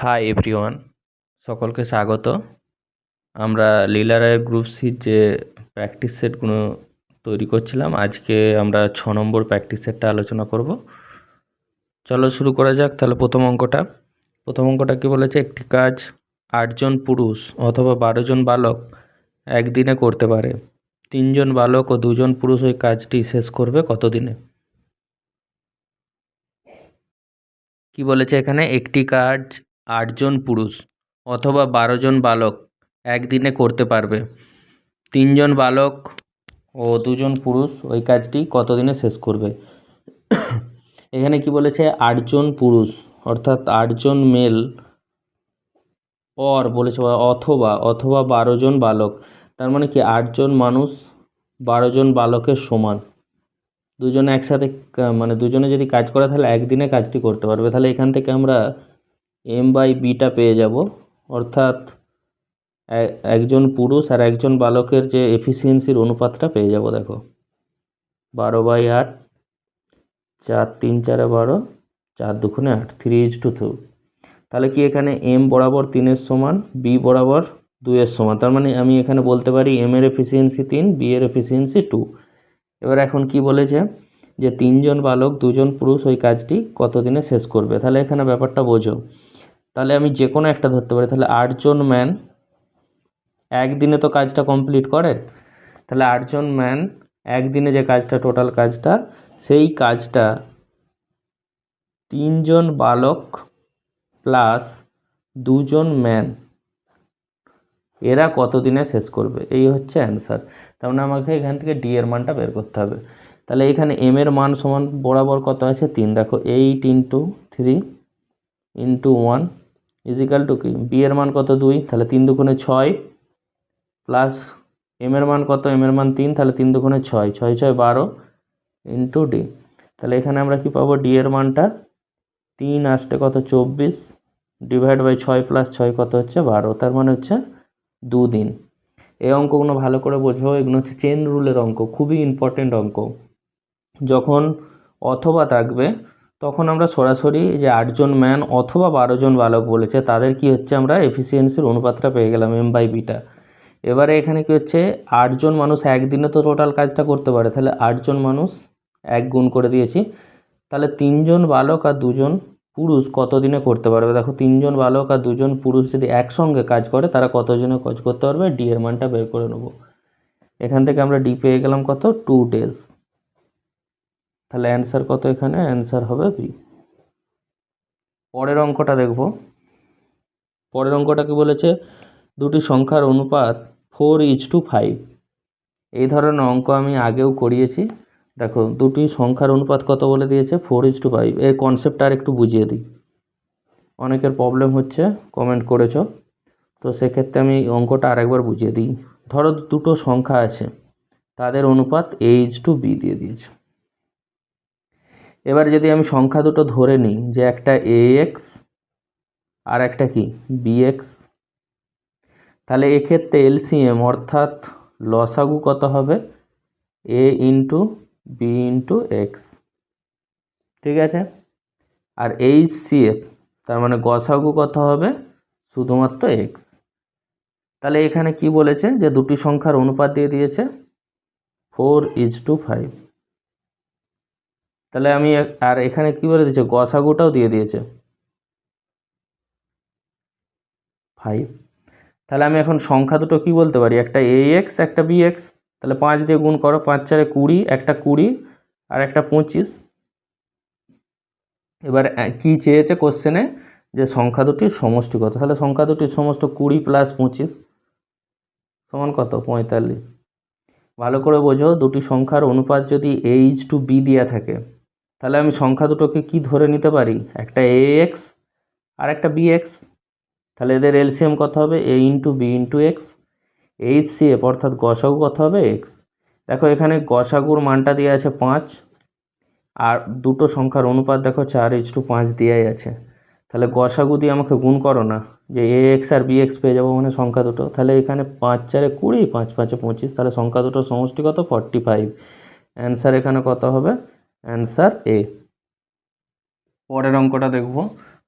Hi everyone, সকলকে স্বাগত। আমরা লীলা রায়ের গ্রুপ সির যে প্র্যাকটিস সেটগুলো তৈরি করছিলাম, আজকে আমরা 6 নম্বর প্র্যাকটিস সেটটা আলোচনা করব। চলো শুরু করা যাক। তাহলে প্রথম অঙ্কটা কি বলেছে? একটি কাজ 8জন পুরুষ অথবা 12জন বালক একদিনে করতে পারে। 3জন বালক ও 2জন পুরুষ ওই কাজটি শেষ করবে কত দিনে? কি বলেছে এখানে? একটি কাজ 8জন পুরুষ অথবা 12জন বালক একদিনে করতে পারবে। 3জন বালক ও 2জন পুরুষ ওই কাজটি কতদিনে শেষ করবে? এখানে কি বলেছে? 8জন পুরুষ অর্থাৎ 8জন মেল, বলেছে অথবা 12জন বালক। তার মানে কি 8জন মানুষ 12জন বালকের সমান। দুজনে একসাথে মানে দুজনে যদি কাজ করে তাহলে একদিনে কাজটি করতে পারবে। তাহলে এখান থেকে আমরা m/b পেয়ে যাব, অর্থাৎ একজন পুরুষ আর একজন বালকের যে এফিসিয়েন্সির অনুপাতটা পেয়ে যাব। দেখো 12/8, 4 3 4 12, 4 2 8, 3:2। তাহলে কি এখানে m বরাবর 3-এর সমান, b বরাবর 2-এর সমান। তার মানে আমি এখানে বলতে পারি m এর এফিসিয়েন্সি 3, b এর এফিসিয়েন্সি 2। এবার এখন কি বলেছে? যে 3জন বালক 2জন পুরুষ ওই কাজটি কতদিনে শেষ করবে। তাহলে এখানে ব্যাপারটা বোঝো। তাহলে আমি যে কোনো একটা ধরতে পারি। তাহলে 8জন ম্যান একদিনে তো কাজটা কমপ্লিট করে। তাহলে 8জন ম্যান একদিনে যে কাজটা, টোটাল কাজটা, সেই কাজটা 3জন বালক প্লাস 2জন ম্যান এরা কতদিনে শেষ করবে, এই হচ্ছে অ্যান্সার। তার মানে আমাকে এখান থেকে ডি এর মানটা বের করতে হবে। তাহলে এখানে এম এর মান সমান বরাবর কত আছে? 3। দেখো 8 × 3 × 1 ইজিক্যাল টু কি? বি এর মান কত? 2। তাহলে 3 2 6 প্লাস এম এর মান কত? এম এর মান 3। তাহলে 3 2 6, 6 6 12 ইন্টু ডি। তাহলে এখানে আমরা কি পাবো? ডি এর মানটা 3 আসতে কত? 24 ডিভাইড বাই 6 প্লাস 6 কত হচ্ছে? 12। তার মানে হচ্ছে 2 দিন। এই অঙ্কগুলো ভালো করে বোঝো, এগুলো হচ্ছে চেন রুলের অঙ্ক, খুবই ইম্পর্টেন্ট অঙ্ক। যখন অথবা থাকবে তখন আমরা সরাসরি যে 8জন ম্যান অথবা 12জন বালক বলেছে তাদের কি হচ্ছে, আমরা এফিসিয়েন্সির অনুপাতটা পেয়ে গেলাম m/b। এবারে এখানে কি হচ্ছে? 8জন মানুষ একদিনে তো টোটাল কাজটা করতে পারে। তাহলে 8জন মানুষ 1 গুণ করে দিয়েছি। তাহলে 3জন বালক আর 2জন পুরুষ কতদিনে করতে পারবে? দেখো 3জন বালক আর 2জন পুরুষ যদি একসঙ্গে কাজ করে তারা কতজনে কাজ করতে পারবে, ডি এর মানটা বের করে নেব। এখান থেকে আমরা ডি পেয়ে গেলাম কত? 2 ডেজ। তাহলে অ্যান্সার কত? এখানে অ্যান্সার হবে বি। পরের অঙ্কটা দেখব। পরের অঙ্কটা কি বলেছে? দুটি সংখ্যার অনুপাত 4:5। এই ধরনের অঙ্ক আমি আগেও করিয়েছি। দেখো দুটি সংখ্যার অনুপাত কত বলে দিয়েছে? 4:5। এর কনসেপ্টটা আর একটু বুঝিয়ে দিই, অনেকের প্রবলেম হচ্ছে, কমেন্ট করেছো। তো সেক্ষেত্রে আমি অঙ্কটা আরেকবার বুঝিয়ে দিই। ধরো দুটো সংখ্যা আছে, তাদের অনুপাত a:b দিয়ে দিয়েছে। এবার যদি আমি সংখ্যা দুটো ধরে নিই যে একটা ax আর একটা কি bx, তাহলে এক্ষেত্রে এলসিএম অর্থাৎ লসাগু কত হবে? a into B into X, ঠিক আছে। আর এইচসিএফ তার মানে গসাগু কত হবে? শুধুমাত্র এক্স। তাহলে এখানে কি বলেছে? যে দুটি সংখ্যার অনুপাত দিয়ে দিয়েছে 4:5। তাহলে আমি আর এখানে কি বলে দিয়েছে? গসাগুটাও দিয়ে দিয়েছে 5। তাহলে আমি এখন সংখ্যা দুটো কি বলতে পারি? একটা ax একটা bx। তাহলে 5 দিয়ে গুণ করো, 5 4 20, একটা 20 আর একটা 25। এবার কি চেয়েছে কোশ্চেনে? যে সংখ্যা দুটির সমষ্টি কত। তাহলে সংখ্যা দুটির সমষ্টি 20 প্লাস 25 সমান কত? 45। ভালো করে বোঝো, দুটি সংখ্যার অনুপাত যদি a:b দেওয়া থাকে তাহলে আমি সংখ্যা দুটোকে কি ধরে নিতে পারি? একটা ax আর একটা bx। তাহলে এদের এলসিএম কত হবে? a into B into X. HCF অর্থাৎ গসাগু কত হবে? এক্স। দেখো এখানে গসাগুর মানটা দেওয়া আছে 5, আর দুটো সংখ্যার অনুপাত দেখো 4:5 দেওয়াই আছে। তাহলে গসাগু দিয়ে আমাকে গুণ করো না, যে ax আর bx পেয়ে যাবো মানে সংখ্যা দুটো। তাহলে এখানে 5 4 20, 5 5 25। তাহলে সংখ্যা দুটোর সমষ্টি কত? 45। অ্যান্সার এখানে কত হবে? অ্যান্সার এ। পরের অঙ্কটা দেখব।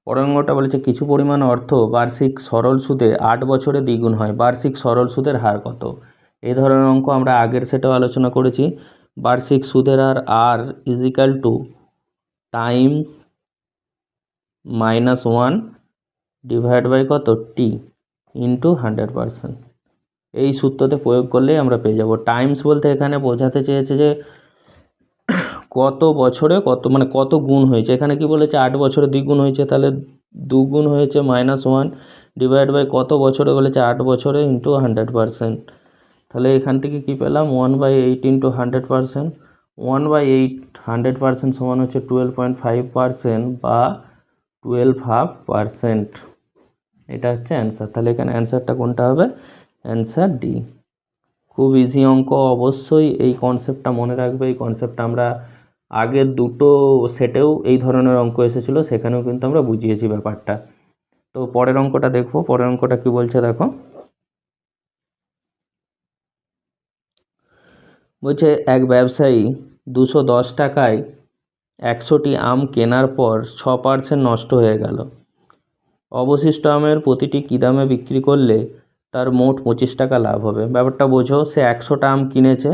পরের অঙ্কটা বলেছে কিছু পরিমাণ অর্থ বার্ষিক সরল সুদে 8 বছরে দ্বিগুণ হয়, বার্ষিক সরল সুদের হার কত? এই ধরনের অঙ্ক আমরা আগের সেটাও আলোচনা করেছি। বার্ষিক সুদের হার আর equal to times -1 divide by কত টি ইন্টু 100%। এই সূত্রতে প্রয়োগ করলেই আমরা পেয়ে যাব। টাইমস বলতে এখানে বোঝাতে চেয়েছে যে কত বছরে কত মানে কত গুণ হয়েছে। এখানে কি বলেছে 8 বছরে দ্বিগুণ হয়েছে, তাহলে দুগুণ হয়েছে -1 ডিভাইড বাই কত বছরে বলেছে 8 বছরে ইন্টু 100%। তাহলে এখান থেকে কি পেলাম 1/8 ইন্টু 100%। 1/8 100% সমান হচ্ছে 12.5% বা 12.5%। এটা হচ্ছে অ্যান্সার। তাহলে এখানে অ্যান্সারটা কোনটা হবে? Answer D. খুব ইজি অঙ্ক, অবশ্যই এই কনসেপ্টটা মনে রাখবে। এই কনসেপ্টটা আমরা আগের দুটো সেটেও এই ধরনের অঙ্ক এসেছিলো, সেখানেও কিন্তু আমরা বুঝিয়েছি ব্যাপারটা। তো পরের অঙ্কটা দেখবো। পরের অঙ্কটা কি বলছে দেখো। বলছে এক ব্যবসায়ী 210 টাকায় 100টি আম কেনার পর 6% নষ্ট হয়ে গেল। অবশিষ্ট আমের প্রতিটি কী দামে বিক্রি করলে তার মোট 25 টাকা লাভ হবে? ব্যাপারটা বোঝো, সে 100টা আম কিনেছে,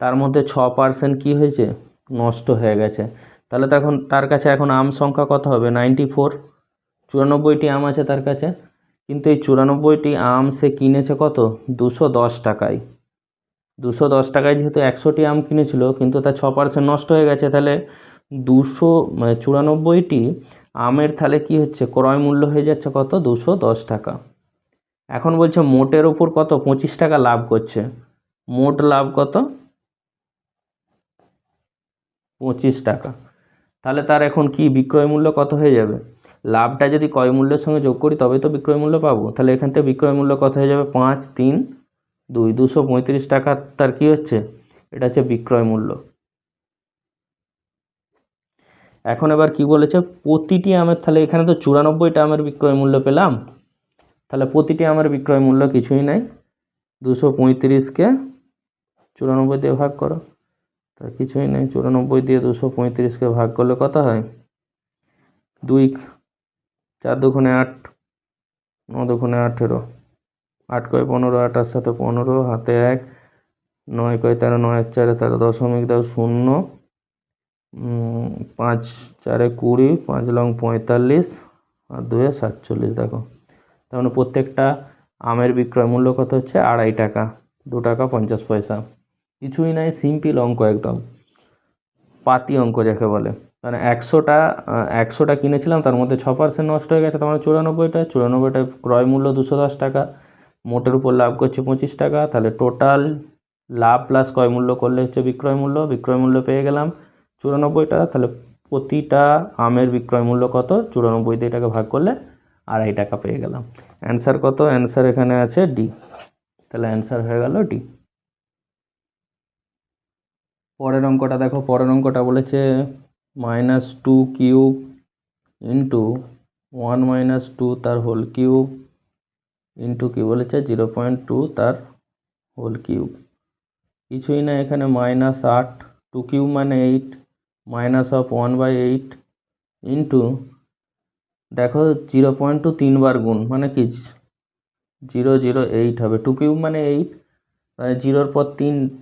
তার মধ্যে 6% কী হয়েছে? নষ্ট হয়ে গেছে। তাহলে তখন তার কাছে এখন আম সংখ্যা কত হবে? 94। 94টি আম আছে তার কাছে, কিন্তু এই 94টি আম সে কিনেছে কত? 210 টাকায়। 210 টাকায় যেহেতু 100টি আম কিনেছিল, কিন্তু তার 6% নষ্ট হয়ে গেছে, তাহলে 294টি আমের তাহলে কি হচ্ছে? ক্রয় মূল্য হয়ে যাচ্ছে কত? 210 টাকা। এখন বলছে মোটের ওপর কত? 25 টাকা লাভ করছে। মোট লাভ কত? 25 টাকা। তাহলে তার এখন কি বিক্রয় মূল্য কত হয়ে যাবে? লাভটা যদি ক্রয় মূল্যের সঙ্গে যোগ করি তবেই তো বিক্রয় মূল্য পাবো। তাহলে এখান থেকে বিক্রয় মূল্য কত হয়ে যাবে? 5, 3, 2, 235 টাকা তার কি হচ্ছে? এটা হচ্ছে বিক্রয় মূল্য। এখন এবার কি বলেছে? প্রতিটি আমের, তাহলে এখানে তো 94টা আমের বিক্রয় মূল্য পেলাম, তাহলে প্রতিটি আমের বিক্রয় মূল্য কিছুই নাই, 235কে 94 দিয়ে ভাগ করো, তা কিছুই নেই। 94 দিয়ে 235কে ভাগ করলে কত হয়? 2, 4 দুগুণে 8, 9 দুগুণে 18, 8 কয় 15, 8 সাথে 15, হাতে 1, 9 কয় 13, 9 4 13, দশমিক দাও 0, 5 4 20, 5 লং 45 আর 2 47। দেখো, তার মানে প্রত্যেকটা আমের বিক্রয় মূল্য কত হচ্ছে? 2.5 টাকা, 2 টাকা 50 পয়সা। কিছুই নাই, সিম্পল অঙ্ক, একদম পাতি অঙ্ক যাকে বলে। মানে 100টা কিনেছিলাম, তার মধ্যে 6% নষ্ট হয়ে গেছে, তার মানে 94টা ক্রয় মূল্য 210 টাকা, মোটের উপর লাভ করছে 25 টাকা। তাহলে টোটাল লাভ প্লাস ক্রয় মূল্য করলে হচ্ছে বিক্রয় মূল্য। বিক্রয় মূল্য পেয়ে গেলাম 94 টাকা। তাহলে প্রতিটা আমের বিক্রয় মূল্য কত? 94 দিয়ে এটাকে ভাগ করলে 2.5 টাকা পেয়ে গেলাম। অ্যান্সার কত? অ্যান্সার এখানে আছে ডি। তাহলে অ্যান্সার হয়ে গেল ডি। পরের অঙ্কটা দেখো। পরের অঙ্কটা বলেছে -2 কিউব ইন্টু 1 - 2 তার হোল কিউব ইন্টু কি বলেছে? 0.2 তার হোল কিউব। কিছুই না, এখানে -8, 2 কিউব মানে 8, মাইনাস অফ 1/8 ইন্টু, দেখো 0.2 3বার গুণ, মানে কি 008 হবে। 2 কিউব মানে 8, তাহলে 0-র পর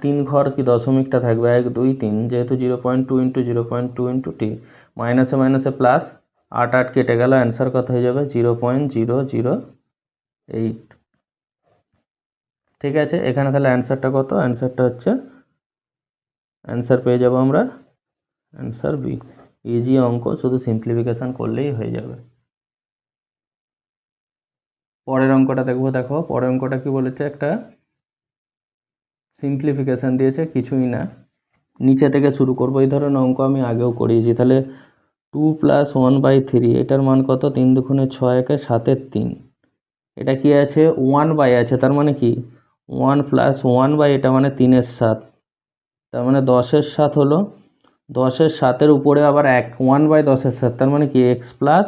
3 ঘর কি দশমিকটা থাকবে, 1 2 3, যেহেতু 0.2 ইন্টু 0.2 ইন্টু টি, মাইনাসে মাইনাসে প্লাস, 8 8 কেটে গেল, অ্যান্সার কত হয়ে যাবে? 0.008। ঠিক আছে, এখানে তাহলে অ্যান্সারটা কত? অ্যান্সারটা হচ্ছে, অ্যান্সার পেয়ে যাব আমরা অ্যান্সার বি। ইজি অঙ্ক, শুধু সিম্পলিফিকেশন করলেই হয়ে যাবে। পরের অঙ্কটা দেখবো। দেখো পরের অঙ্কটা কি বলেছে? একটা সিম্পলিফিকেশান দিয়েছে, কিছুই না, নিচে থেকে শুরু করবো। এই ধরনের অঙ্ক আমি আগেও করিয়েছি। তাহলে 2 + 1/3, এটার মান কত? 3 দুগুণে 6, 1 7 3। এটা কি আছে? 1 আছে, তার মানে কি 1 + 1 এটা মানে 3-এর 7, তার মানে 10-এর 7 হলো। 10-এর 7-এর উপরে আবার 1/10-এর 7, তার মানে কি x +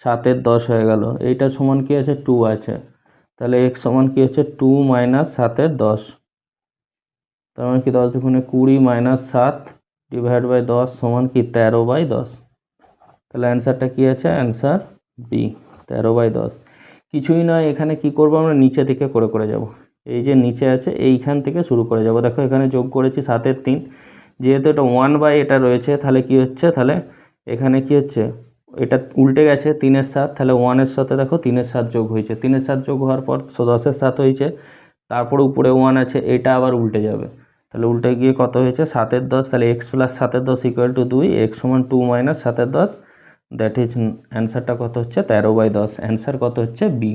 7-এর 10 হয়ে গেল। এইটা সমান কি আছে? 2 আছে। তাহলে x সমান কি হচ্ছে? 2 - 7-এর 10, তার মানে কি 10 দুগুণে 20 - 7 ডিভাইড বাই 10 সমান কি 13/10। তাহলে অ্যান্সারটা কী আছে? Answer B, 13/10। কিছুই নয়, এখানে কি করব আমরা নিচে থেকে করে করে যাব। এই যে নিচে আছে এইখান থেকে শুরু করে যাব। দেখো এখানে যোগ করেছি 7-এর 3, যেহেতু এটা 1 এটা রয়েছে, তাহলে কি হচ্ছে, তাহলে এখানে কি হচ্ছে, এটা উল্টে গেছে 3-এর 7, তাহলে 1-এর সাথে দেখো 3-এর 7 যোগ হয়েছে, 3-এর 7 যোগ হওয়ার পর 10-এর 7 হয়েছে, তারপরে উপরে 1 আছে, এটা আবার উল্টে যাবে, তাহলে উল্টে গিয়ে কত হয়েছে? 7-এর 10, তাহলে x + 7-এর 10 = 2, x = 2 - 7-এর 10, দ্যাট ইজ অ্যান্সারটা কত হচ্ছে? 13/10। অ্যান্সার কত হচ্ছে? বি।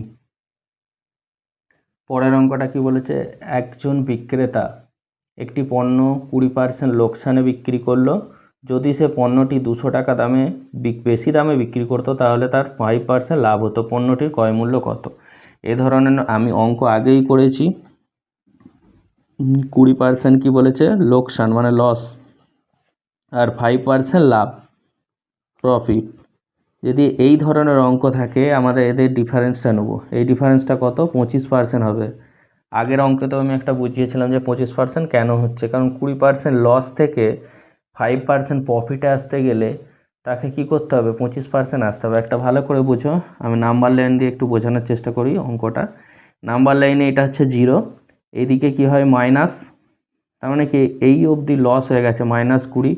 পরের অঙ্কটা কি বলেছে? একজন বিক্রেতা একটি পণ্য 20% লোকসানে বিক্রি করলো। যদি সে পণ্যটি 200 টাকা দামে বেশি দামে বিক্রি করতো তাহলে তার 5% লাভ হতো। পণ্যটির ক্রয় মূল্য কত? এ ধরনের আমি অঙ্ক আগেই করেছি। 20% কি বলেছে? লোকসান মানে লস, আর 5% লাভ, প্রফিট। যদি এই ধরনের অঙ্ক থাকে আমাদের এদের ডিফারেন্সটা নেব। এই ডিফারেন্সটা কত? 25% হবে। আগের অঙ্কেতেও আমি একটা বুঝিয়েছিলাম যে 25% কেন হচ্ছে, কারণ 20% লস থেকে 5% প্রফিটে আসতে গেলে তাকে কি করতে হবে? 25% আসতে হবে। একটা ভালো করে বুঝো, আমি নাম্বার লাইন দিয়ে একটু বোঝানোর চেষ্টা করি অঙ্কটা। নাম্বার লাইনে এটা হচ্ছে 0, এইদিকে কি হয়? মাইনাস, তার মানে কি এই অবধি লস হয়ে গেছে -20,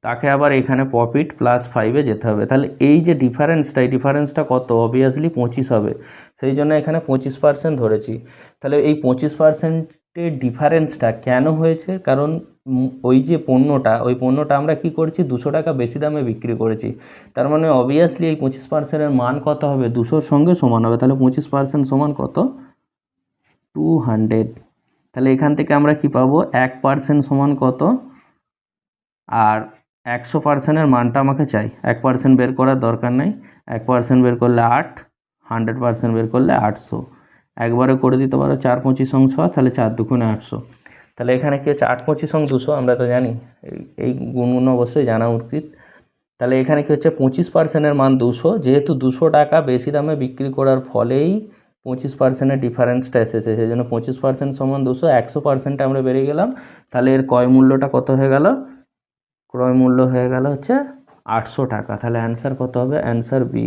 তাকে আবার এখানে প্রফিট +5-এ যেতে হবে। তাহলে এই যে ডিফারেন্সটা, এই ডিফারেন্সটা কত? অবভিয়াসলি 25 হবে, সেই জন্য এখানে 25% ধরেছি। তাহলে এই 25%-এর ডিফারেন্সটা কেন হয়েছে? কারণ ওই যে পণ্যটা, ওই পণ্যটা আমরা কি করেছি? 200 টাকা বেশি দামে বিক্রি করেছি। তার মানে অবভিয়াসলি এই 25%-এর মান কত হবে? 200-র সঙ্গে সমান হবে। তাহলে 25% সমান কত? 200। তাহলে এখান থেকে আমরা কি পাবো? 1% সমান কত? আর 100%-এর মানটা আমাকে চাই। 1% বের করার দরকার নেই, 1% বের করলে 8, 100% বের করলে 800। একবারে করে দিতে পারো 4×25 = 100, তাহলে 4×2 = 800। তাহলে এখানে কি হচ্ছে? 8×25 = 200, আমরা তো জানি, এই গুণগুলো অবশ্যই জানা উচিত। তাহলে এখানে কি হচ্ছে? 25%-এর মান 200, যেহেতু 200 টাকা বেশি দামে বিক্রি করার ফলেই 25%-এর ডিফারেন্সটা এসেছে, সেই জন্য 25% সমান 200, 100% আমরা বেরিয়ে গেলাম। তাহলে এর ক্রয় মূল্যটা কত হয়ে গেল? ক্রয় মূল্য হয়ে গেল হচ্ছে 800 টাকা। তাহলে অ্যান্সার কত হবে? Answer B.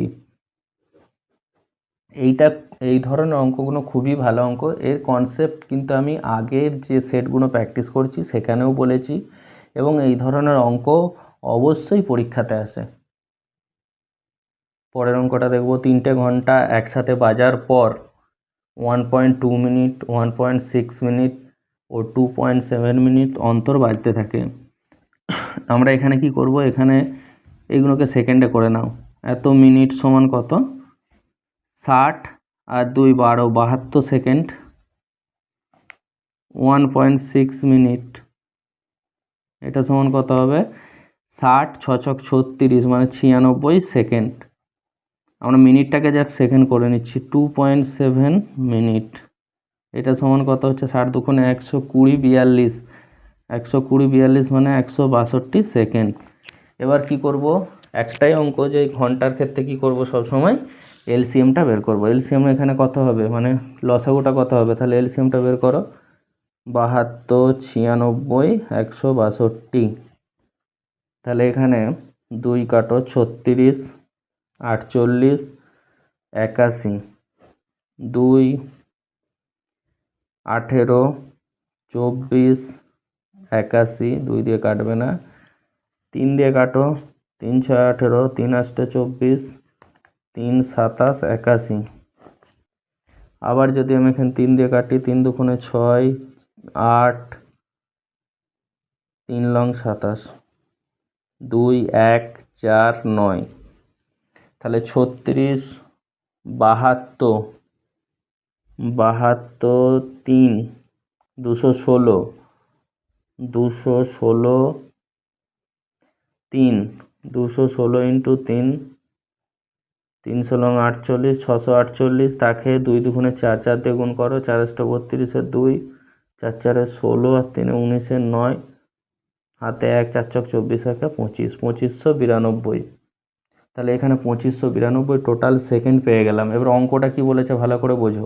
এই ধরনের অঙ্কগুলো খুবই ভালো অঙ্ক। এর কনসেপ্ট কিন্তু আমি আগের যে সেটগুলো প্র্যাকটিস করছি সেখানেও বলেছি, এবং এই ধরনের অঙ্ক অবশ্যই পরীক্ষাতে আসে। পরের অঙ্কটা দেখব। 3টে ঘন্টা একসাথে বাজার পর 1.2 মিনিট, 1.6 মিনিট ও 2.7 মিনিট অন্তর বাজতে থাকে। আমরা এখানে কি করব? এখানে এইগুলোকে সেকেন্ডে করে নাও। এত মিনিট সমান কত? 60 আর 2 12, 72 সেকেন্ড। 1.6 মিনিট, এটা সমান কত হবে? 60 × 6 = 36, মানে 96 সেকেন্ড। আমরা মিনিটটাকে জাস্ট সেকেন্ড করে নিচ্ছি। 2.7 মিনিট, এটা সমান কত হচ্ছে? 60 × 2 = 120, 42, 120, 42 মানে 162 সেকেন্ড। এবার কি করব? একটাই অঙ্ক যে ঘন্টার ক্ষেত্রে কি করব? সবসময় এলসিএমটা বের করব। এলসিএম এখানে কত হবে, মানে লসাগুটা কত হবে? তাহলে এলসিএমটা বের করো। 72, 96, 162। তাহলে এখানে 2 কাটো, 36, 48, 81, 2, 18, 24, 81, 2 দিয়ে কাটবে না, 3 দিয়ে কাটো, 3 × 6 = 18, 3 × 8 = 24, 3 × 7 = 81। আবার যদি আমি এখানে 3 দিয়ে কাটি, 3 × 2 = 6, 8, 3 × 9 = 27, 2, 1, 4, 9। তাহলে 36, 72, 3, 216, 3, 216 × 3, 3 × 16 = 48, 648। তাকে 2 × 2 = 4, 4 দিয়ে গুণ করো, 4 × 8 = 32, 2, 4 × 4 = 16, আর 3 × 19 = 9, হাতে 1, 4 × 24, 25, 2592। তাহলে এখানে 2592 টোটাল সেকেন্ড পেয়ে গেলাম। এবার অঙ্কটা কি বলেছে ভালো করে বোঝো।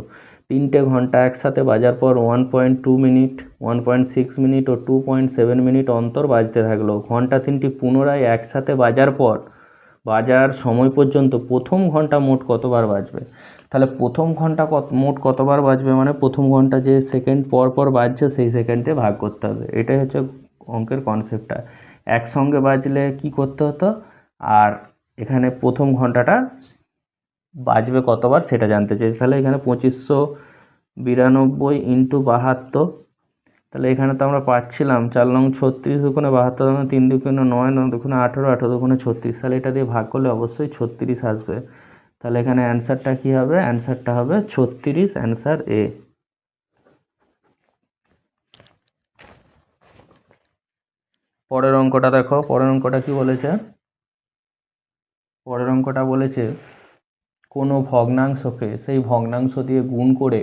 3টে ঘন্টা একসাথে বাজার পর 1.2 মিনিট, 1.6 মিনিট ও 2.7 মিনিট অন্তর বাজতে থাকলো। ঘন্টা 3টি পুনরায় একসাথে বাজার পর বাজার সময় পর্যন্ত প্রথম ঘন্টা মোট কতবার বাজবে। তাহলে প্রথম ঘন্টা মোট কতবার বাজবে মানে প্রথম ঘন্টা যে সেকেন্ড পর পর বাজছে সেই সেকেন্ডে ভাগ করতে হবে। এটাই হচ্ছে অঙ্কের কনসেপ্টটা। একসঙ্গে বাজলে কি করতে হতো, আর এখানে প্রথম ঘন্টাটা বাজবে কতবার সেটা জানতে চাই। তাহলে এখানে 2592 ইন্টু 72, তাহলে এখানে তো আমরা পাচ্ছিলাম 4 নং 36 দুগুণে 72, 3 দুগুণে 9, 9 দুগুণে 18, 18 দুগুণে 36, তাহলে এটা দিয়ে ভাগ করলে অবশ্যই 36 আসবে। তাহলে এখানে অ্যান্সারটা কি হবে, অ্যান্সারটা হবে 36, অ্যান্সার এ। পরের অঙ্কটা দেখো, পরের অঙ্কটা কি বলেছে, পরের অঙ্কটা বলেছে কোনো ভগ্নাংশকে সেই ভগ্নাংশ দিয়ে গুণ করে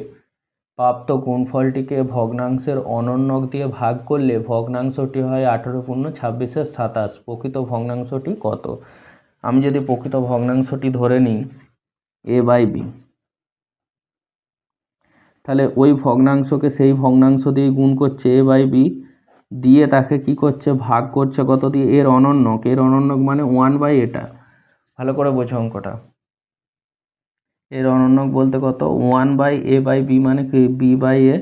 প্রাপ্ত গুণফলটিকে ভগ্নাংশের অনন্যক দিয়ে ভাগ করলে ভগ্নাংশটি হয় 18 পূর্ণ 26-এর 27। প্রকৃত ভগ্নাংশটি কত। আমি যদি প্রকৃত ভগ্নাংশটি ধরে নিই a/b, তাহলে ওই ভগ্নাংশকে সেই ভগ্নাংশ দিয়ে গুণ করছে a/b, দিয়ে তাকে কি করছে, ভাগ করছে কত দিয়ে, এর অনন্যক। এর অনন্যক মানে 1/, এটা ভালো করে বোঝো অঙ্কটা। এর অনন্যক বলতে কত, 1/a/b মানে কি b/a,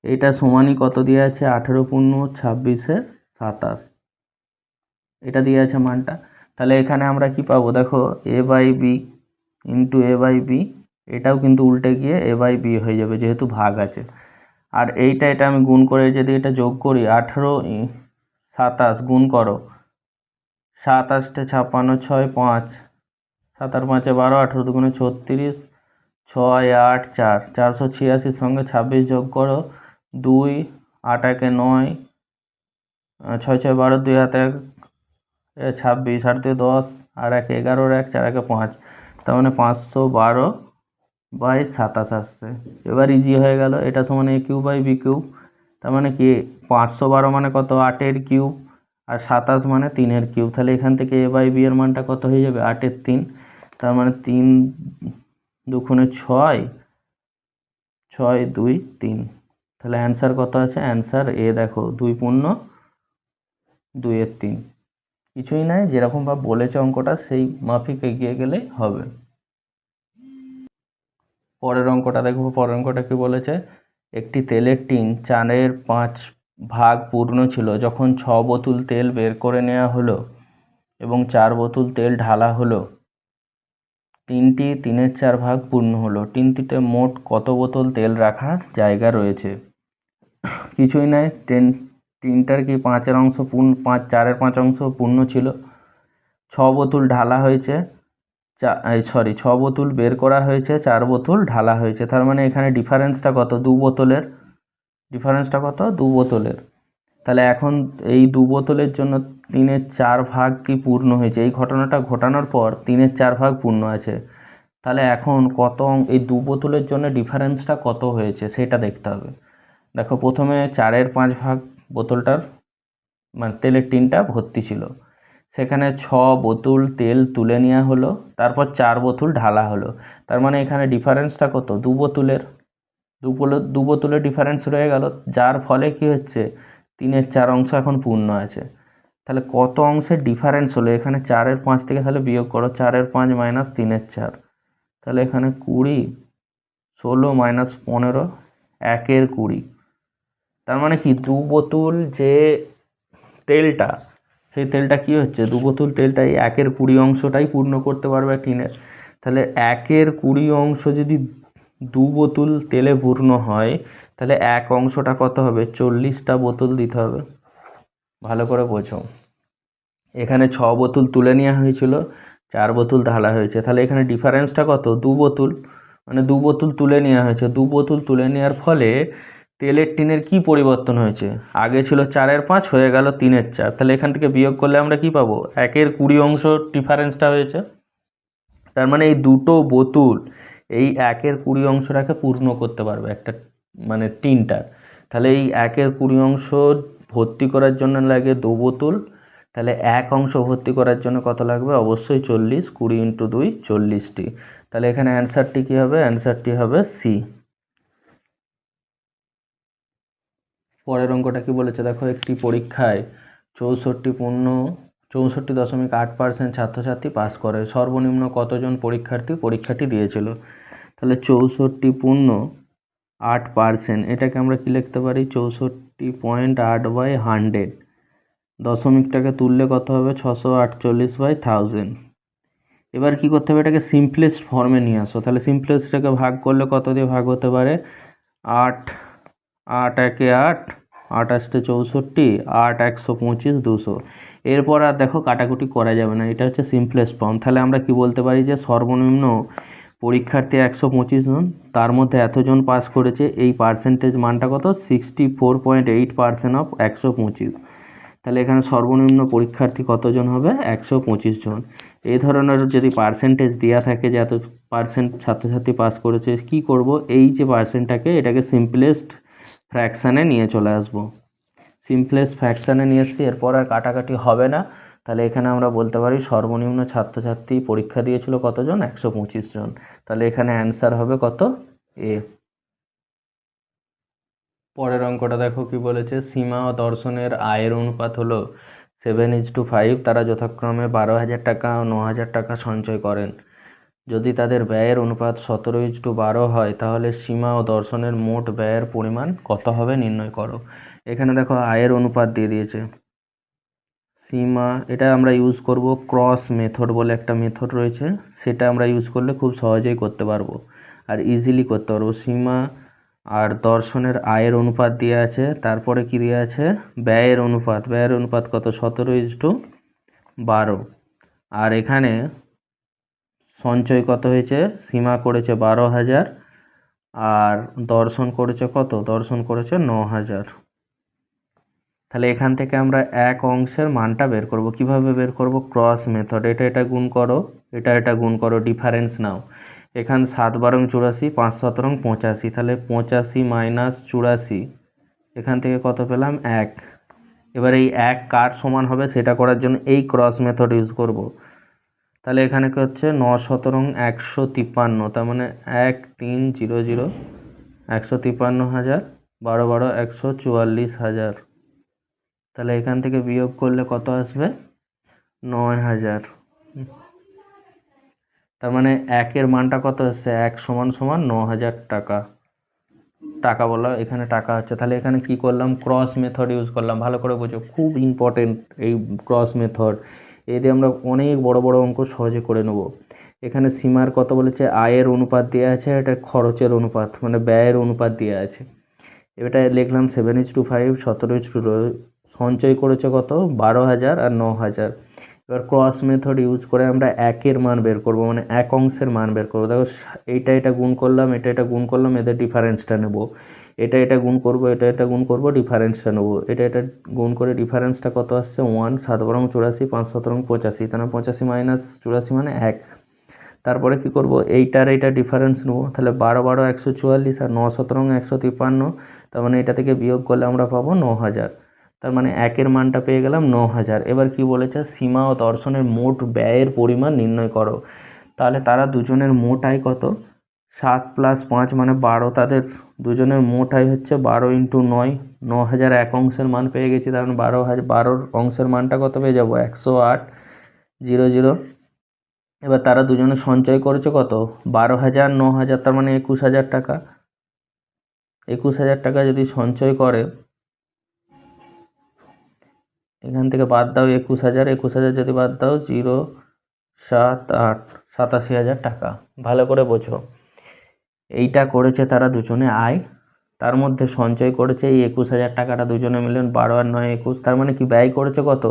এটা সমানই কত দিয়ে আছে, 18 পূর্ণ 26-এর 27, এটা দিয়ে আছে মানটা। তাহলে এখানে আমরা কি পাবো দেখো, a/b ইন্টু a/b, এটাও কিন্তু উল্টে গিয়ে a/b হয়ে যাবে যেহেতু ভাগ আছে। আর এটা আমি গুণ করে যদি এটা যোগ করি, 18 27 গুণ করো, 7 8 56, 6 5, 7 আর 5 12, 18 দুগুণে 36, 6 8 4, 486 সঙ্গে 26 যোগ করো, 2 8 1 9, 6 6 12, 2 হাতে 26, 8 2 10, আর 1 11, 1 4 1 5, তার মানে 512/27 আসছে। এবার ইজি হয়ে গেল, এটা সমান a/b কিউব, তার মানে কি 512 মানে কত, 8-এর কিউব, আর 27 মানে 3-এর কিউব। তাহলে এখান থেকে a/b এর মানটা কত হয়ে যাবে, 8-এর 3, তার মানে 3 দুগুণে 6, 6 2 3। তাহলে অ্যান্সার কত আছে, অ্যান্সার এ দেখো 2 পূর্ণ 2-এর 3। কিছুই নাই, যেরকম ভাবে বলেছে অঙ্কটা সেই মাফিক এগিয়ে গেলেই হবে। পরের অঙ্কটা দেখবো, পরের অঙ্কটা কি বলেছে, একটি তেলের টিন 4-এর 5 ভাগ পূর্ণ ছিল যখন 6 বোতল তেল বের করে নেওয়া হলো এবং 4 বোতল তেল ঢালা হলো। টিনটি 3-এর 4 ভাগ পূর্ণ হলো। টিনটিতে মোট কত বোতল তেল রাখার জায়গা রয়েছে। কিছুই নাই, টিনটার কি 5-এর অংশ পূর্ণ, 4-এর 5 অংশ পূর্ণ ছিল, 6 বোতল ঢালা হয়েছে, 6 বোতল বের করা হয়েছে, 4 বোতল ঢালা হয়েছে। তার মানে এখানে ডিফারেন্সটা কত, 2 বোতলের, ডিফারেন্সটা কত, 2 বোতলের। তাহলে এখন এই 2 বোতলের জন্য 3-এর 4 ভাগ কি পূর্ণ হয়েছে, এই ঘটনাটা ঘটানোর পর 3-এর 4 ভাগ পূর্ণ আছে। তাহলে এখন কত, এই 2 বোতলের জন্য ডিফারেন্সটা কত হয়েছে সেটা দেখতে হবে। দেখো প্রথমে 4-এর 5 ভাগ বোতলটার মানে তেলের টিনটা ভর্তি ছিল, সেখানে 6 বোতল তেল তুলে নেওয়া হলো, তারপর 4 বোতল ঢালা হলো। তার মানে এখানে ডিফারেন্সটা কত, 2 বোতলের, 2 বোতলের ডিফারেন্স রয়ে গেল, যার ফলে কি হচ্ছে 3-এর 4 অংশ এখন পূর্ণ আছে। তাহলে কত অংশের ডিফারেন্স হলো, এখানে 4-এর 5 থেকে তাহলে বিয়োগ করো, 4-এর 5 মাইনাস 3-এর 4, তাহলে এখানে 20, 16 মাইনাস 15, 1-এর 20। তার মানে কি 2 বোতল যে তেলটা, সেই তেলটা কি হচ্ছে, 2 বোতল তেলটা এই 1-এর 20 অংশটাই পূর্ণ করতে পারবে টিনের। তাহলে 1-এর 20 অংশ যদি 2 বোতল তেলে পূর্ণ হয়, তাহলে 1 অংশটা কত হবে, 40টা বোতল দিতে হবে। ভালো করে বোঝো, এখানে 6 বোতল তুলে নেওয়া হয়েছিল, 4 বোতল ঢালা হয়েছে, তাহলে এখানে ডিফারেন্সটা কত, 2 বোতল, মানে 2 বোতল তুলে নেওয়া হয়েছে। 2 বোতল তুলে নেওয়ার ফলে তেলের টিনের কি পরিবর্তন হয়েছে, আগে ছিল 4-এর 5 হয়ে গেল 3-এর 4, তাহলে এখান থেকে বিয়োগ করলে আমরা কি পাবো, 1-এর 20 অংশ ডিফারেন্সটা হয়েছে। তার মানে এই দুটো বোতল এই 1-এর 20 অংশটাকে পূর্ণ করতে পারবে একটা মানে টিনটা। তাহলে এই 1-এর 20 অংশ ভর্তি করার জন্য লাগে 2 বোতল, তাহলে 1 অংশ ভর্তি করার জন্য কত লাগবে, অবশ্যই 40, 20 ইন্টু 2 40টি। তাহলে এখানে অ্যান্সারটি কি হবে, অ্যান্সারটি হবে সি। পরের অঙ্কটা কি বলেছে দেখো, একটি পরীক্ষায় 64 পূর্ণ 64.8% ছাত্রছাত্রী পাস করে। সর্বনিম্ন কতজন পরীক্ষাটি দিয়েছিল? তাহলে 64.8%, এটাকে আমরা কি লিখতে পারি? 64.8/100। দশমিকটাকে তুললে কত হবে? 648/1000। এবার কি করতে হবে? এটাকে সিম্পলেস্ট ফর্মে নিয়ে আসো। তাহলে সিম্পলেস্টটাকে ভাগ করলে কত দিয়ে ভাগ হতে পারে? 8, 8 একে 8, 8 আসতে 64, 8 125, 200। এরপর আর দেখো কাটাকুটি করা যাবে না, এটা হচ্ছে সিম্পলেস্ট ফর্ম। তাহলে আমরা কি বলতে পারি যে সর্বনিম্ন পরীক্ষার্থী 125 জন, তার মধ্যে এতজন পাস করেছে, এই পার্সেন্টেজ মানটা কত? 64.8% অফ 125। তাহলে এখানে সর্বনিম্ন পরীক্ষার্থী কতজন হবে? 125 জন। এই ধরনের যদি পার্সেন্টেজ দেওয়া থাকে যে এত পার্সেন্ট ছাত্রছাত্রী পাস করেছে, কি করব? এই যে পার্সেন্টটাকে, এটাকে সিম্পলেস্ট ফ্র্যাকশানে নিয়ে চলে আসবো। সিম্পলেস্ট ফ্র্যাকশানে নিয়ে এসছি, এরপর আর কাটাকাটি হবে না। তাহলে এখানে আমরা বলতে পারি সর্বনিম্ন ছাত্রছাত্রী পরীক্ষা দিয়েছিল কতজন? 125 জন। তাহলে এখানে অ্যান্সার হবে কত? এ। পরের অঙ্কটা দেখো কি বলেছে। সীমা ও দর্শনের আয়ের অনুপাত হলো 7:5। তারা যথাক্রমে 12,000 টাকা ও 9,000 টাকা সঞ্চয় করেন। যদি তাদের ব্যয়ের অনুপাত 17:12 হয়, তাহলে সীমা ও দর্শনের মোট ব্যয়ের পরিমাণ কত হবে নির্ণয় করো। এখানে দেখো আয়ের অনুপাত দিয়ে দিয়েছে। সীমা, এটা আমরা ইউজ করব ক্রস মেথড বলে একটা মেথড রয়েছে, সেটা আমরা ইউজ করলে খুব সহজেই করতে পারবো আর ইজিলি করতে পারবো। সীমা আর দর্শনের আয়ের অনুপাত দিয়ে আছে, তারপরে কি দিয়ে আছে? ব্যয়ের অনুপাত। ব্যয়ের অনুপাত কত? 17:12। আর এখানে সঞ্চয় কত হয়েছে? সীমা করেছে 12,000 আর দর্শন করেছে কত? দর্শন করেছে 9,000। তাহলে এখান থেকে আমরা এক অংশের মানটা বের করব। কিভাবে বের করব? Cross method. এটা গুণ করো, এটা গুণ করো, ডিফারেন্স নাও। এখানে 7×12 = 84, 5×17 = 85। তাহলে 85 - 84, এখান থেকে কত পেলাম? 1। এবার এই 1 কার সমান হবে সেটা করার জন্য এই ক্রস মেথড ইউজ করব। তাহলে এখানে কি হচ্ছে? 9×17 = 153, তার মানে 1300, 153,000, 12 144,000। তাহলে এখান থেকে বিয়োগ করলে কত আসবে? 9,000। তার মানে 1-এর মানটা কত হচ্ছে? 1 = 9,000 টাকা। টাকা বলা এখানে টাকা হচ্ছে। তাহলে এখানে কি করলাম? ক্রস মেথড ইউজ করলাম। ভালো করে বোঝো, খুব ইম্পর্টেন্ট এই ক্রস মেথড। এই দিয়ে আমরা অনেক বড় বড় অঙ্ক সহজে করে নেব। এখানে সীমার কত বলেছে? আয়ের অনুপাত দেওয়া আছে, এটা খরচের অনুপাত মানে ব্যয়ের অনুপাত দেওয়া আছে। এটা লিখলাম 7:5, 17:12। সঞ্চয় করেছে কত? 12,000 আর 9,000। এবার ক্রস মেথড ইউজ করে আমরা একের মান বের করব, মানে এক অংশের মান বের করব। দেখো এটা গুণ করলাম, এটা গুণ করলাম, এদের ডিফারেন্সটা নেব। এটা গুণ করব, এটা গুণ করব, ডিফারেন্সটা নেব। এটা গুণ করে ডিফারেন্সটা কত আসছে? 1। 7×84, 5×17 = 85। তাহলে 85 - 84 মানে 1। তারপরে কি করব? এইটা ডিফারেন্স নেব। তাহলে 12 144 আর 9 153। তার মানে এটা থেকে বিয়োগ করলে আমরা পাবো 9,000। তার মানে একের মানটা পেয়ে গেলাম 9,000। এবার কি বলেছে? সীমা ও দর্শনের মোট ব্যয়ের পরিমাণ নির্ণয় করো। তাহলে তারা দুজনের মোট আয় কত? 7 + 5 মানে 12। তাদের দুজনের মোট আয় হচ্ছে 12 × 9। 9,000 এক অংশের মান পেয়ে গেছি, তার মানে 12 অংশের মানটা কত পেয়ে যাবো? 108,000। এবার তারা দুজনে সঞ্চয় করেছে কত? 12,000, 9,000, তার মানে 21,000 টাকা। 21,000 টাকা যদি সঞ্চয় করে, এখান থেকে বাদ দাও 21,000, 21,000 যদি বাদ দাও 0, 7, 8, 87,000 টাকা। ভালো করে বোঝো, এইটা করেছে তারা দুজনে আয়, তার মধ্যে সঞ্চয় করেছে এই 21,000 টাকাটা দুজনে মিলে। 12 আর 9 21, তার মানে কি ব্যয় করেছে কত?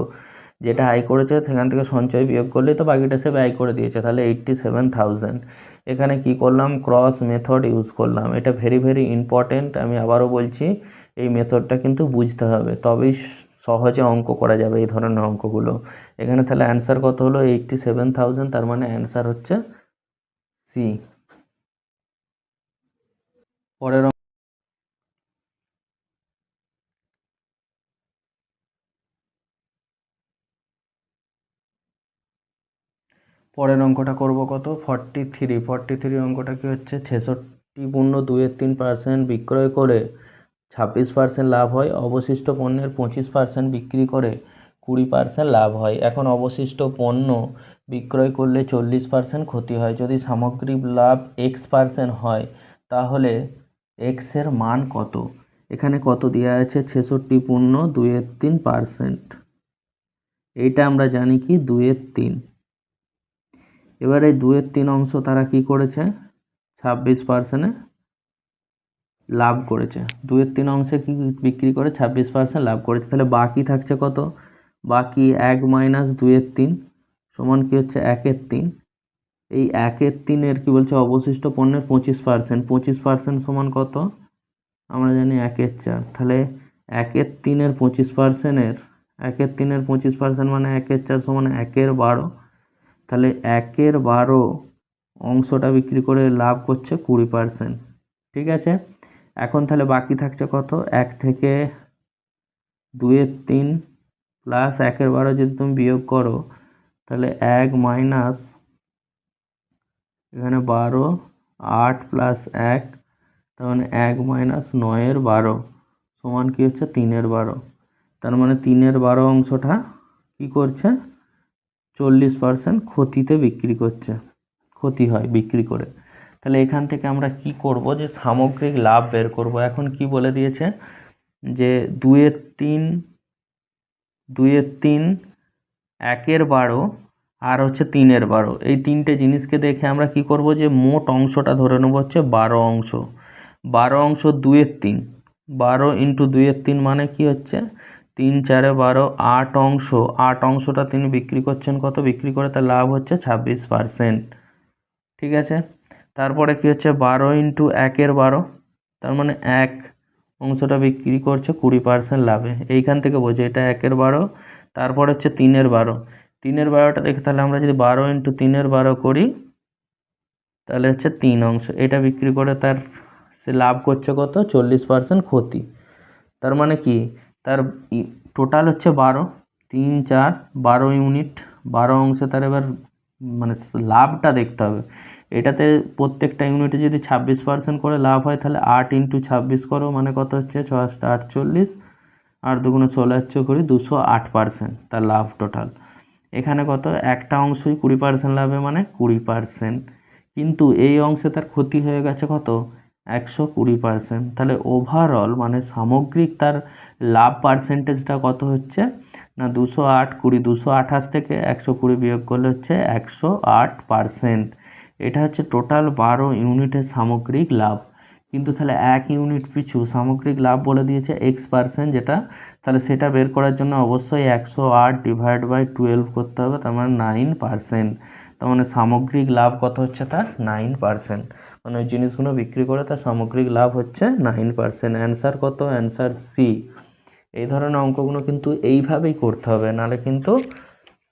যেটা আয় করেছে সেখান থেকে সঞ্চয় বিয়োগ করলেই তো বাকিটা সে ব্যয় করে দিয়েছে, তাহলে 87,000। এখানে কি করলাম? ক্রস মেথড ইউজ করলাম। এটা ভেরি ভেরি ইম্পর্টেন্ট। আমি আবারও বলছি, এই মেথডটা কিন্তু বুঝতে হবে, তবেই সহজে অঙ্ক করা যাবে এই ধরনের অঙ্কগুলো। এখানে তাহলে অ্যান্সার কত হলো? 87,000। তার মানে অ্যান্সার হচ্ছে সি। পরের পরের অঙ্কটা করব কত? 43। 43 অঙ্কটা কি হচ্ছে? 66.23% বিক্রয় করে 26% লাভ হয়, অবশিষ্ট পণ্যের 25% বিক্রি করে 20% লাভ হয়। এখন অবশিষ্ট পণ্য বিক্রয় করলে 40% ক্ষতি হয়। যদি সামগ্রিক লাভ x% হয় তাহলে x এর মান কত? এখানে কত দেওয়া আছে? 66.23%। এইটা আমরা জানি কি 2/3। এবার এই 2/3 অংশ তারা কি করেছে? 26% লাভ করেছে। 2/3 অংশে কি বিক্রি করে 26% লাভ করেছে। তাহলে বাকি থাকছে কত? বাকি 1 - 2/3 সমান কি হচ্ছে 1/3। এই 1/3 কি বলছে? অবশিষ্ট পণ্যের 25%। 25% সমান কত? আমরা জানি 1/4। তাহলে 1/3 25%-এর 1/3 25% মানে 1/4 সমান 1/12। তাহলে 1/12 অংশটা বিক্রি করে লাভ করছে 20%। ঠিক আছে, এখন তাহলে বাকি থাকছে কত? 1 থেকে 2/3 প্লাস 1/12 যদি তুমি বিয়োগ করো তাহলে 1 মাইনাস এখানে 12, 8 প্লাস 1 তার মানে 1 মাইনাস 9/12 সমান কি হচ্ছে? 3/12। তার মানে 3/12 অংশটা কি করছে? 40% ক্ষতিতে বিক্রি করছে, ক্ষতি হয় বিক্রি করে। তাহলে এখান থেকে আমরা কি করব? যে সামগ্রিক লাভ বের করব। এখন কি বলে দিয়েছে? যে 2/3, 1/12 আর হচ্ছে 3/12, এই তিনটে জিনিসকে দেখে আমরা কি করব? যে মোট অংশটা ধরে নেব হচ্ছে 12 অংশ। 12 অংশ 2/3, 12 × 2/3 মানে কি হচ্ছে? 3 × 4 = 12, 8 অংশ। 8 অংশটা তিনি বিক্রি করছেন কত? বিক্রি করে তার লাভ হচ্ছে 26%। ঠিক আছে, তারপরে কি হচ্ছে? 12 × 1/12 তার মানে 1 অংশটা বিক্রি করছে 20% লাভে। এইখান থেকে বোঝো এটা 1/12। তারপর হচ্ছে 3/12। 3/12টা দেখে তাহলে আমরা যদি 12 × 3/12 করি তাহলে হচ্ছে 3 অংশ। এটা বিক্রি করে তার সে লাভ করছে কত? 40% ক্ষতি। তার মানে কি? তার টোটাল হচ্ছে 12, 3, 4, 12 ইউনিট, 12 অংশে তার এবার মানে লাভটা দেখতে হবে। এটাতে প্রত্যেকটা ইউনিটে যদি 26% করে লাভ হয় তাহলে 8 × 26 করো মানে কত হচ্ছে? 6 × 8 = 48, 8 × 2 = 16, 208% তার লাভ টোটাল। এখানে কত? একটা অংশই 20% লাভে মানে 20%, কিন্তু এই অংশে তার ক্ষতি হয়ে গেছে কত? 120%। তাহলে ওভারঅল মানে সামগ্রিক তার লাভ পার্সেন্টেজটা কত হচ্ছে? না 208, 20, 228 থেকে 120 বিয়োগ করলে হচ্ছে 108%। এটা হচ্ছে টোটাল 12 ইউনিটের সামগ্রিক লাভ। কিন্তু তাহলে 1 ইউনিট পিছু সামগ্রিক লাভ বলে দিয়েছে x%, যেটা তাহলে সেটা বের করার জন্য অবশ্যই 108/12 করতে হবে, তার মানে 9%। তার মানে সামগ্রিক লাভ কত হচ্ছে? তার 9%। মানে ওই জিনিসগুলো বিক্রি করে তার সামগ্রিক লাভ হচ্ছে 9%। অ্যান্সার কত? Answer C. এই ধরনের অঙ্কগুলো কিন্তু এইভাবেই করতে হবে, নাহলে কিন্তু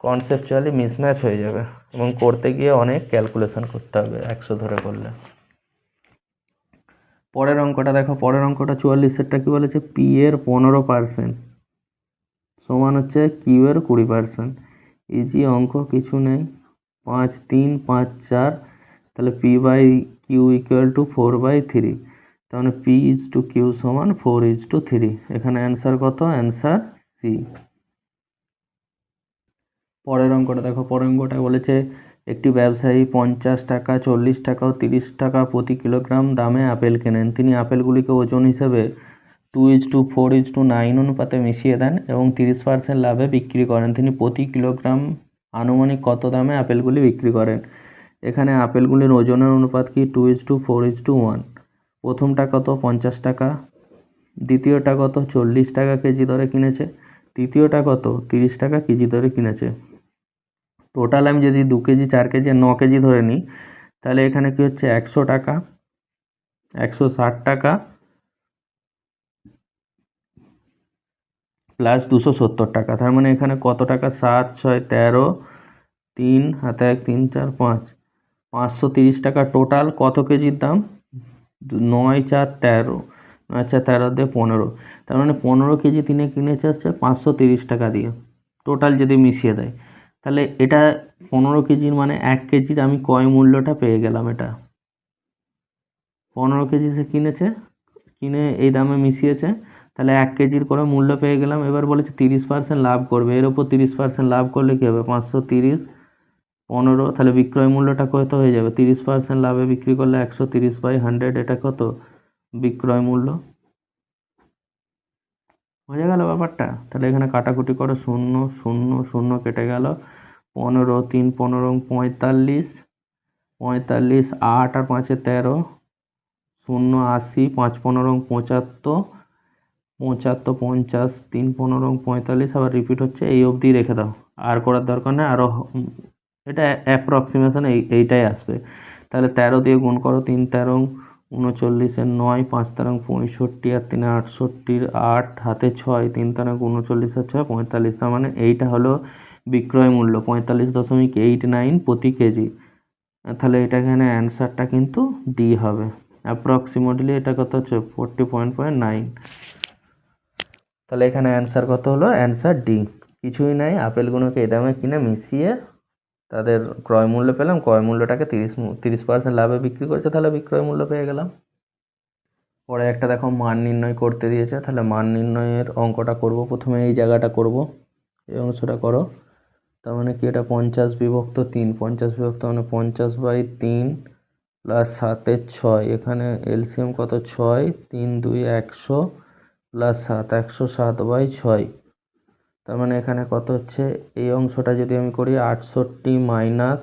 কনসেপচুয়ালি মিসম্যাচ হয়ে যাবে এবং করতে গিয়ে অনেক ক্যালকুলেশন করতে হবে 100 ধরে করলে। পরের অঙ্কটা দেখো। পরের অঙ্কটা 44-এরটা কি বলেছে? পি এর 15% সমান হচ্ছে কিউ এর 20%। ইজি অঙ্ক, কিছু নেই। 5, 3, 5, 4, তাহলে p/q = 4/3। তার মানে p/q সমান 4:3। এখানে অ্যান্সার কত? Answer C. পরের অঙ্কটা দেখো। পরের অঙ্কটা বলেছে একটি ব্যবসায়ী 50 টাকা, 40 টাকা ও 30 টাকা প্রতি কিলোগ্রাম দামে আপেল কেনেন। তিনি আপেলগুলিকে ওজন হিসেবে 2:4:9 অনুপাতে মিশিয়ে দেন এবং 30% লাভে বিক্রি করেন। তিনি প্রতি কিলোগ্রাম আনুমানিক কত দামে আপেলগুলি বিক্রি করেন? এখানে আপেলগুলির ওজনের অনুপাত কি? 2:4:1। প্রথমটা কত? 50 টাকা। দ্বিতীয়টা কত? 40 টাকা কেজি দরে কিনেছে। তৃতীয়টা কত? 30 টাকা কেজি দরে কিনেছে। টোটাল আমি যদি 2 কেজি, 4 কেজি আর 9 কেজি ধরে নিই তাহলে এখানে কি হচ্ছে? 100 টাকা, 160 টাকা প্লাস 270 টাকা। তার মানে এখানে কত টাকা? 7, 6, 13, 3 হাতে 1, 3, 4, 5, 530 টাকা টোটাল। কত কেজির দাম? 9, 4, 13, 9, 4, 13 দিয়ে 15। তার মানে 15 কেজি তিনি কিনেছে হচ্ছে 530 টাকা দিয়ে, টোটাল যদি মিশিয়ে দেয়। তাহলে এটা 15 কেজির মানে 1 কেজির আমি ক্রয় মূল্যটা পেয়ে গেলাম। এটা 15 কেজি সে কিনেছে, কিনে এই দামে মিশিয়েছে, তাহলে 1 কেজির করে মূল্য পেয়ে গেলাম। এবার বলেছে 30% লাভ করবে, এর ওপর 30% লাভ করলে কী হবে, 530 15, তাহলে বিক্রয় মূল্যটা কত হয়ে যাবে, 30% লাভে বিক্রি করলে 130/100, এটা কত বিক্রয় মূল্য। বোঝা গেল ব্যাপারটা? তাহলে এখানে কাটাকুটি করো, 0 0 0 কেটে গেল, 15 3 15 45, 45 8 আর 5 13, 0 80, 5 15 75, 75 50, 3 15 45, আবার রিপিট হচ্ছে, এই অবধি রেখে দাও, আর করার দরকার নেই। আরও এটা অ্যাপ্রক্সিমেশন এইটাই আসবে। তাহলে 13 দিয়ে গুণ করো, 3 13 39, 9 5 13 65 আর 3 68, 8 হাতে 6, 3 13 39 আর 6 45, তার মানে এইটা হলো বিক্রয় মূল্য 45.89 প্রতি কেজি। তাহলে এটা এখানে অ্যান্সারটা কিন্তু ডি হবে। অ্যাপ্রক্সিমেটলি এটা কত হচ্ছে, 40.9। তাহলে এখানে অ্যান্সার কত হলো, অ্যান্সার ডি। কিছুই নাই, আপেলগুলোকে এই দামে কিনে মিশিয়ে তাদের ক্রয় মূল্য পেলাম, ক্রয় মূল্যটাকে 30% লাভে বিক্রি করেছে, তাহলে বিক্রয় মূল্য পেয়ে গেলাম। পরে একটা দেখো মান নির্ণয় করতে দিয়েছে, তাহলে মান নির্ণয়ের অঙ্কটা করব। প্রথমে এই জায়গাটা করব, এই অংশটা করো। তার মানে কি, এটা 50/3, 50 মানে 50/3 প্লাস 7 6, এখানে এলসিএম কত 6, 3 2 100 প্লাস 7, 107/6। তার মানে এখানে কত হচ্ছে, এই অংশটা যদি আমি করি 68 মাইনাস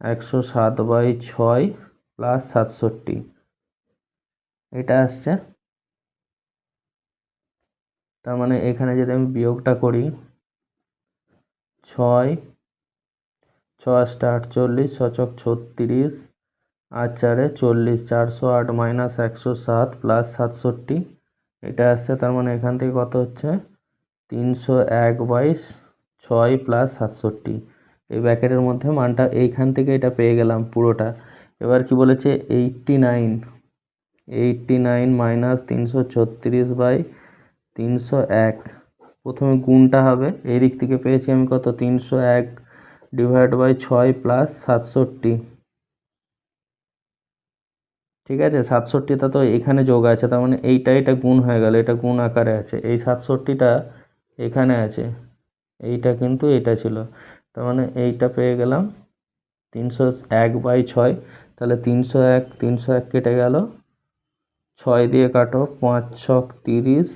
107/6 প্লাস 67, এটা আসছে। তার মানে এখানে যদি আমি বিয়োগটা করি, 6 6 48, 6 36, আর 4 40, 408 মাইনাস 107 প্লাস 67, এটা আসছে। তার মানে এখান থেকে কত হচ্ছে, 301/6 প্লাস 67, এই ব্র্যাকেটের মধ্যে মানটা এইখান থেকে এটা পেয়ে গেলাম পুরোটা। এবার কি বলেছে, 89 মাইনাস 336/301, প্রথমে গুণটা হবে, এই দিক থেকে পেয়েছি আমি কত, 301/6 প্লাস 67, ঠিক আছে। 67টা তো এখানে যোগ আছে, তার মানে এটা গুণ হয়ে গেল, এটা গুণ আকারে আছে, এই 67টা এখানে আছে, এইটা কিন্তু এটা ছিল, তার মানে এইটা পেয়ে গেলাম 301/6। তাহলে 301 কেটে গেল, 6 দিয়ে কাটো, 5 ছক 30,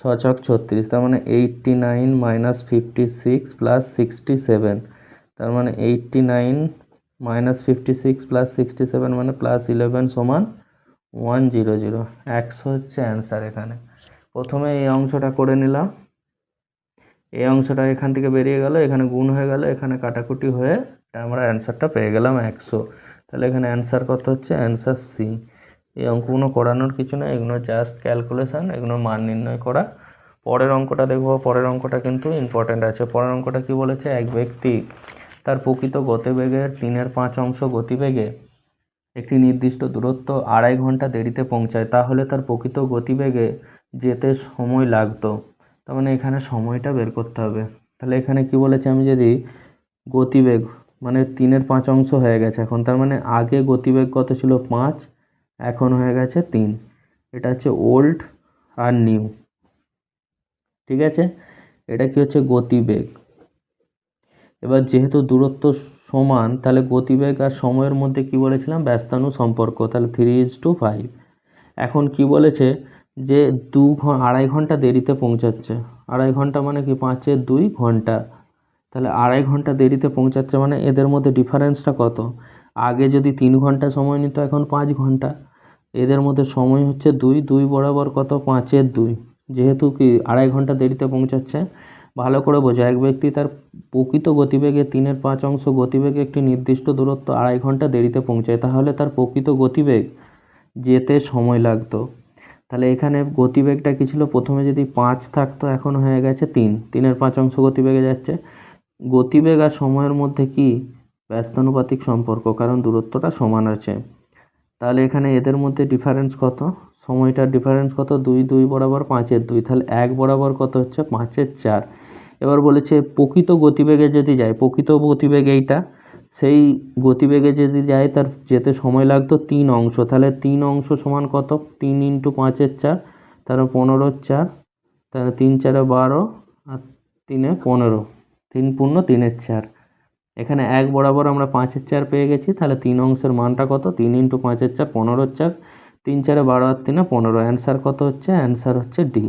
6 ছক 36, তার মানে 89 মাইনাস 56 প্লাস 67, তার মানে 89 মাইনাস 56 প্লাস 67 মানে প্লাস 11 সমান 100, 100 হচ্ছে অ্যান্সার। এখানে প্রথমে এই অংশটা করে নিলাম, এই অংশটা এখান থেকে বেরিয়ে গেল, এখানে গুণ হয়ে গেল, এখানে কাটাকুটি হয়ে আমরা অ্যান্সারটা পেয়ে গেলাম 100। তাহলে এখানে অ্যান্সার কত হচ্ছে, অ্যান্সার সি। এই অঙ্কগুলো করানোর কিছু না, এগুলো জাস্ট ক্যালকুলেশন, এগুলো মান নির্ণয় করা। পরের অঙ্কটা দেখবো, পরের অঙ্কটা কিন্তু ইম্পর্টেন্ট আছে। পরের অঙ্কটা কি বলেছে, এক ব্যক্তি তার প্রকৃত গতিবেগের 3/5 গতিবেগে একটি নির্দিষ্ট দূরত্ব 2.5 ঘন্টা দেরিতে পৌঁছায়, তাহলে তার প্রকৃত গতিবেগে যেতে সময় লাগতো। তার মানে এখানে সময়টা বের করতে হবে। তাহলে এখানে কি বলেছে, আমি যদি গতিবেগ মানে 3/5 হয়ে গেছে এখন, তার মানে আগে গতিবেগ কত ছিল 5, এখন হয়ে গেছে 3, এটা হচ্ছে ওল্ড আর নিউ, ঠিক আছে। এটা কি হচ্ছে গতিবেগ। এবার যেহেতু দূরত্ব সমান, তাহলে গতিবেগ আর সময়ের মধ্যে কি বলেছিলাম, ব্যস্তানু সম্পর্ক, তাহলে 3:5। এখন কি বলেছে যে 2.5 ঘন্টা দেরিতে পৌঁছাচ্ছে, 2.5 ঘন্টা মানে কি 5 2 ঘন্টা, তাহলে 2.5 ঘন্টা দেরিতে পৌঁছাচ্ছে, মানে এদের মধ্যে ডিফারেন্সটা কত, আগে যদি 3 ঘন্টা সময় নিত, এখন 5 ঘন্টা, এদের মধ্যে সময় হচ্ছে 2 বরাবর কত, 5 2, যেহেতু কি 2.5 ঘন্টা দেরিতে পৌঁছাচ্ছে। ভালো করে বোঝো, এক ব্যক্তি তার প্রকৃত গতিবেগে 3/5 গতিবেগে একটি নির্দিষ্ট দূরত্ব 2.5 ঘন্টা দেরিতে পৌঁছায়, তাহলে তার প্রকৃত গতিবেগ যেতে সময় লাগতো। তাহলে এখানে গতিবেগটা কি ছিল, প্রথমে যদি 5 থাকতো, এখন হয়ে গেছে 3/5 গতিবেগে যাচ্ছে। গতিবেগ আর সময়ের মধ্যে কি ব্যস্তানুপাতিক সম্পর্ক, কারণ দূরত্বটা সমান আছে। তাহলে এখানে এদের মধ্যে ডিফারেন্স কত, সময়টার ডিফারেন্স কত, 2 বরাবর 5 2, তাহলে 1 বরাবর কত হচ্ছে 5 4। এবার বলেছে প্রকৃত গতিবেগে যদি যায়, প্রকৃত গতিবেগ এইটা, সেই গতিবেগে যদি যায় তার যেতে সময় লাগতো 3 অংশ, তাহলে 3 অংশ সমান কত, 3 × 5 4, তাহলে 15 4, তাহলে 3 4 12 আর 3 15, 3 পূর্ণ 3 4। এখানে 1 বরাবর আমরা 5 4 পেয়ে গেছি, তাহলে 3 অংশের মানটা কত? 3 × 5 4 15 4, 3 4 12 আর 3 15। অ্যান্সার কত হচ্ছে? অ্যান্সার হচ্ছে ডি,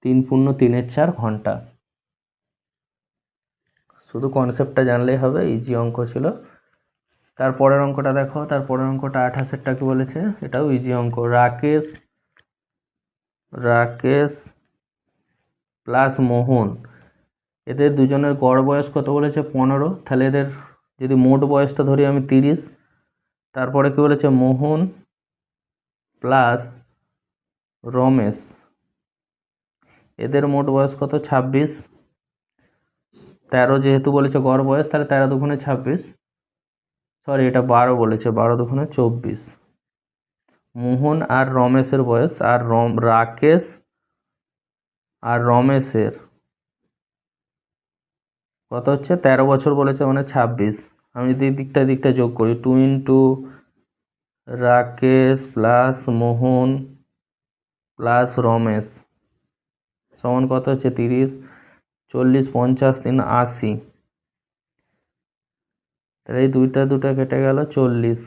3 পূর্ণ 3 4 ঘন্টা। শুধু কনসেপ্টটা জানলেই হবে, ইজি অঙ্ক ছিল। তারপরের অঙ্কটা দেখো, তারপরের অঙ্কটা 28-এরটা কি বলেছে? এটাও ইজি অঙ্ক। রাকেশ প্লাস মোহন, এদের দুজনের গড় বয়স কত বলেছে? 15। তাহলে এদের যদি মোট বয়সটা ধরি আমি 30, তারপরে কি বলেছে? মোহন প্লাস রমেশ, এদের মোট বয়স কত? 26। 13 যেহেতু বলেছে গড় বয়স, তাহলে 13 দুগুণে 26, সরি এটা 12 বলেছে, 12 দুগুণে 24। মোহন আর রমেশের বয়স, আর রাকেশ আর রমেশের কত হচ্ছে? 13 বছর বলেছে, মানে 26। আমি যদি দিকটা যোগ করি, 2 × রাকেশ প্লাস মোহন প্লাস রমেশ সমান কত হচ্ছে? 30, 40, 50, 3 80। তাহলে এই দুটা কেটে গেল, 40।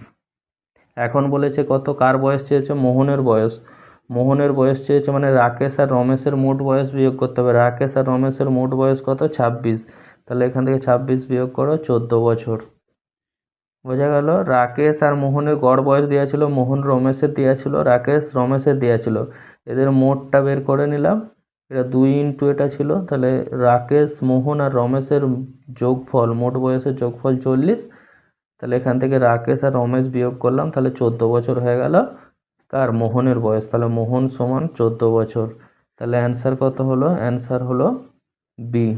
এখন বলেছে কত? কার বয়স চেয়েছে? মোহনের বয়স। মোহনের বয়স চেয়েছে, মানে রাকেশ আর রমেশের মোট বয়স বিয়োগ করতে হবে। রাকেশ আর রমেশের মোট বয়স কত? 26। তাহলে এখান থেকে 26 বিয়োগ করো, 14 বছর। বোঝা গেল? রাকেশ আর মোহনের গড় বয়স দেওয়া ছিল, মোহন রমেশের দেওয়া ছিল, রাকেশ রমেশের দেওয়া ছিল। এদের মোটটা বের করে নিলাম। এটা 2 × এটা ছিল, তাহলে রাকেশ, মোহন আর রমেশের যোগফল, মোট বয়সের যোগফল 40। তাহলে এখান থেকে রাকেশ আর রমেশ বিয়োগ করলাম, তাহলে 14 বছর হয়ে গেল কার? মোহনের বয়স। তাহলে মোহন সমান 14 বছর। তাহলে অ্যান্সার কত হলো? অ্যান্সার হলো বি।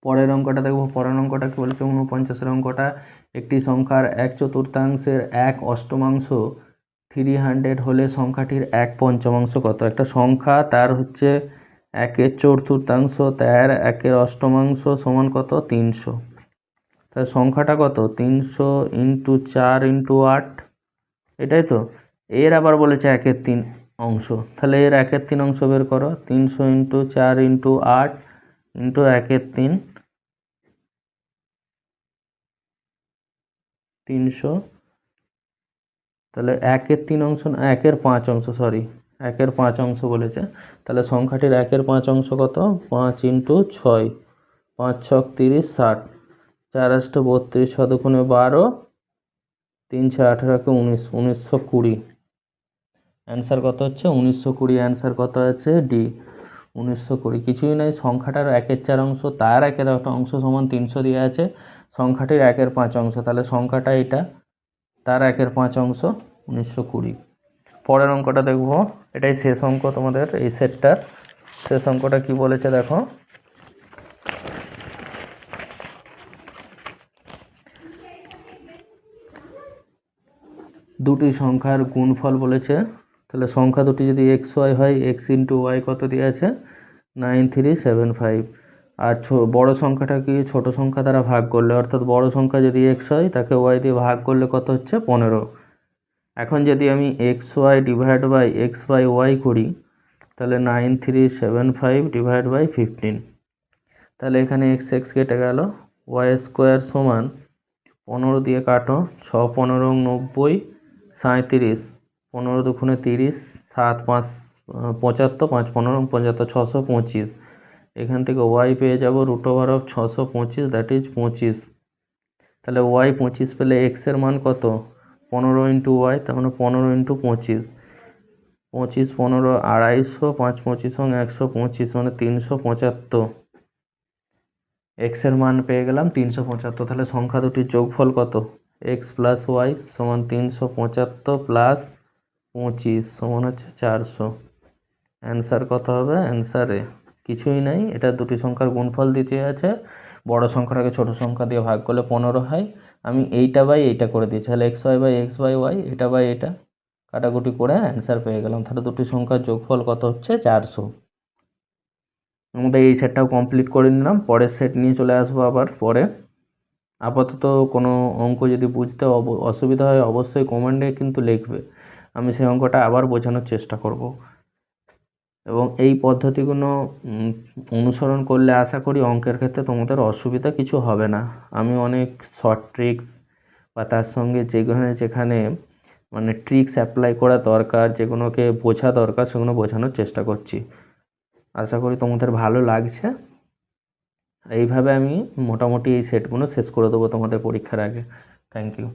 পরের অঙ্কটা দেখবো। পরের অঙ্কটা কি বলছে? 49-এর অঙ্কটা, একটি সংখ্যার 1/4 1/8 300 হলে সংখ্যাটির 1/5 কত? একটা সংখ্যা, তার হচ্ছে 1/4, তার 1/8 সমান কত? 300। তাহলে সংখ্যাটা কত? 300 × 4 × 8, এটাই তো। এর আবার বলেছে 1/3, তাহলে এর 1/3 বের করো। 300 × 4 × 8 × 1/3, 300। তাহলে 1/3 না, 1/5, সরি 1/5 বলেছে। তাহলে সংখ্যাটির 1/5 কত? 5 × 6, 5 6 30, 60, 4 8 32, 6 দুগুণে 12, 3 6 18 19, 1920। অ্যান্সার কত হচ্ছে? 1920। অ্যান্সার কত আছে? ডি, 1920। কিছুই নাই, সংখ্যাটার 1/4, তার 1/8 সমান 300 দেওয়া আছে, সংখ্যাটির 1/5। তাহলে সংখ্যাটা এটা, তার 1/5, 1920। পরের অঙ্কটা দেখবো। এটাই শেষ অঙ্ক তোমাদের এই সেটটার। শেষ অঙ্কটা কি বলেছে দেখো। দুটি সংখ্যার গুণফল বলেছে। তাহলে সংখ্যা দুটি যদি xy হয়, x × y কত দিয়ে আছে? 9375। আর বড় সংখ্যাটা কি? ছোট সংখ্যা দ্বারা ভাগ করলে, অর্থাৎ বড় সংখ্যা যদি x হয়, তাকে y দিয়ে ভাগ করলে কত হচ্ছে? 15। এখন যদি আমি xy / x/y করি, তাহলে 9375 / 15। তাহলে এখানে x কেটে গেল, y² সমান 15 দিয়ে কাটো, 6 15 90, 37, 15 দুগুণে 30, 7 5 75, 5 15 75, 625। এখান থেকে y পেয়ে যাব √625, দ্যাট ইজ 25। তাহলে y 25 পেলে x এর মান কত? 15 × y, তার মানে 15 × 25, 25 15 250, 5 25 125, মানে 375। x এর মান পেয়ে গেলাম 375। তাহলে সংখ্যা দুটির যোগফল কত? x + y সমান 375 প্লাস 25 সমান হচ্ছে 400। অ্যান্সার কত হবে? অ্যান্সারে কিছুই নাই, এটা দুটি সংখ্যার গুণফল দিতে আছে। বড় সংখ্যাটাকে ছোট সংখ্যা দিয়ে ভাগ করলে 15 হয়। আমি এইটা বাই এইটা করে দিয়েছি, তাহলে xy / x/y, এটা বাই এটা কাটাকুটি করে অ্যান্সার পেয়ে গেলাম। তাহলে দুটি সংখ্যার যোগফল কত হচ্ছে? 400। আমরা এই সেটটাও কমপ্লিট করে নিলাম। পরের সেট নিয়ে চলে আসবো আবার পরে। আপাতত কোনো অঙ্ক যদি বুঝতে অসুবিধা হয়, অবশ্যই কমেন্টে কিন্তু লিখবে। আমি সেই অঙ্কটা আবার বোঝানোর চেষ্টা করব। এবং এই পদ্ধতিগুলো অনুসরণ করলে আশা করি অঙ্কের ক্ষেত্রে তোমাদের অসুবিধা কিছু হবে না। আমি অনেক শর্ট ট্রিক্স বা তার সঙ্গে যেখানে যেখানে মানে ট্রিক্স অ্যাপ্লাই করা দরকার, যেগুলোকে বোঝা দরকার, সেগুলো বোঝানোর চেষ্টা করছি। আশা করি তোমাদের ভালো লাগছে। এইভাবে আমি মোটামুটি এই সেটগুলো শেষ করে দেবো তোমাদের পরীক্ষার আগে। Thank you.